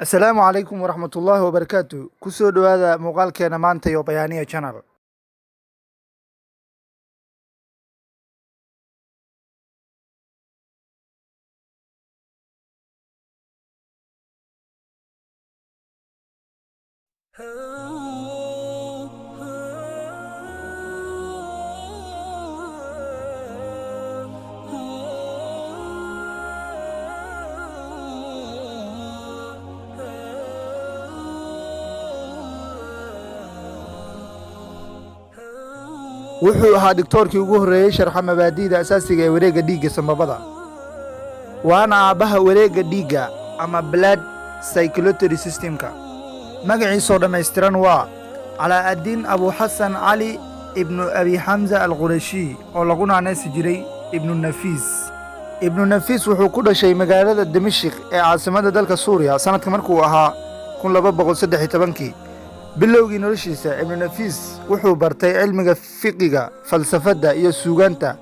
السلام عليكم ورحمة الله وبركاته كسود هذا مقال كان مانتي وبيانية channel. wuxuu ahaa dhigtoorkii ugu horreeyay sharxa mabaadi'da asaasiga ee wareegga dhiigga sambabada waana aabbaha wareegga dhiigga ama blood circulatory systemka magaciisoo dhammaystiran waa calaa'addiin abu xasan cali ibnu abi xamza alqurashi oo lagu naanaysi jiray ibnu nafiis wuxuu ku dhashay magaalada dimashik ee caasimadda dalka suuriya sanadka markuu ahaa 1213 bilowgii noloshiisa ibnu nafiis wuxuu bartay cilmiga fiqiga falsafadda iyo suugaanta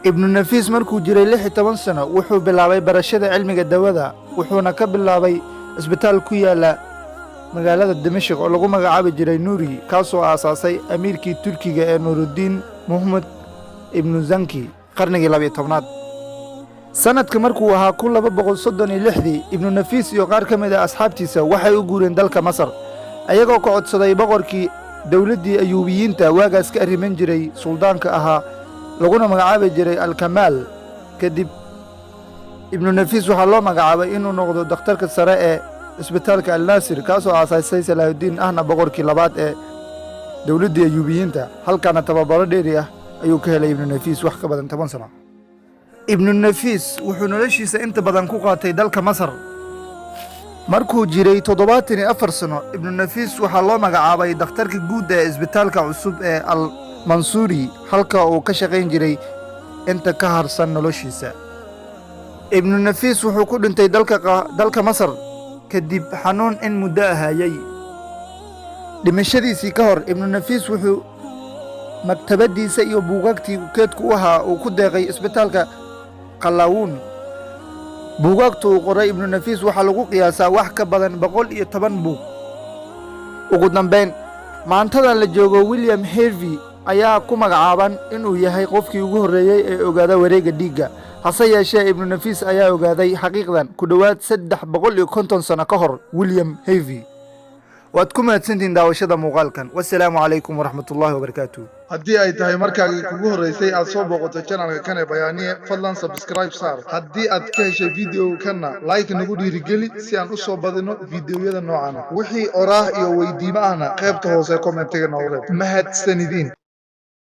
ibnu nafiis markuu jiray 16 sano wuxuu bilaabay barashada cilmiga dawada wuxuuna ka bilaabay isbitaal ku yaala magaalada dimashik oo lagu magacaabi jiray nuuri kaasoo aasaasay amiirkii turkiga ee nuurudiin muhammad ibnu zanki qarnigii 12aad sanadka markuu ahaa 1236 ibnu nafiis iyo qaar ka mid ah asxaabtiisa waxay u guureen dalka masar ayagoo ka codsaday boqorkii dawladdii ayuubiyiinta waagaas ka arriman jiray suldaanka ahaa laguna magacaabi jiray alkamaal kadib ibnu nafiis waxaa loo magacaabay inuu noqdo dhakhtarka sare ee isbitaalka alnaasir kaasoo aasaasay salaahudiin ahna boqorkii labaad ee dawladdii ayuubiyiinta halkaana tababaro dheeri ah ayuu ka helay ibnu nafiis wax ka badan 10 sano ibnu nafiis wuxuu noloshiisa inta badan ku qaatay dalka masar markuu jiray 74 sano ibnu nafiis waxaa loo magacaabay dhakhtarka guud ee isbitaalka cusub ee al-mansuuri halka uu ka shaqayn jiray inta ka harsan noloshiisa ibnu nafiis wuxuu ku dhintay dalka masar kadib xanuun in muddo ahayay dhimashadiisii ka hor ibnu nafiis wuxuu maktabadiisa iyo buugaagtii keedku u ahaa uu ku deeqay isbitaalka qalaawuun buugaagtu uu qoray ibnu nafiis waxaa lagu qiyaasaa wax ka badan 110 buug ugu dambayn maantadan la joogo william harvey ayaa ku magacaaban inuu yahay qofkii ugu horreeyey ee ogaada wareegga dhiigga hase yeeshee ibnu nafiis ayaa ogaaday xaqiiqdan ku dhowaad 350 sano ka hor william harvey waad ku mahadsantihiin daawashada muuqaalkan wassalaamu calaykum waraxmatullaahi wabarakaatuh haddii ay tahay markaagii kugu horreysay aad soo booqato channelka kan ee bayaaniye fadlan subscribe saar haddii aad ka heshay video kanna like nagu dhiirigeli si aan u soo badino fiidiyowyada noocan wixii oraah iyo weydiimo ahna qaybta hoose commentiga noogu reeb mahadsanidin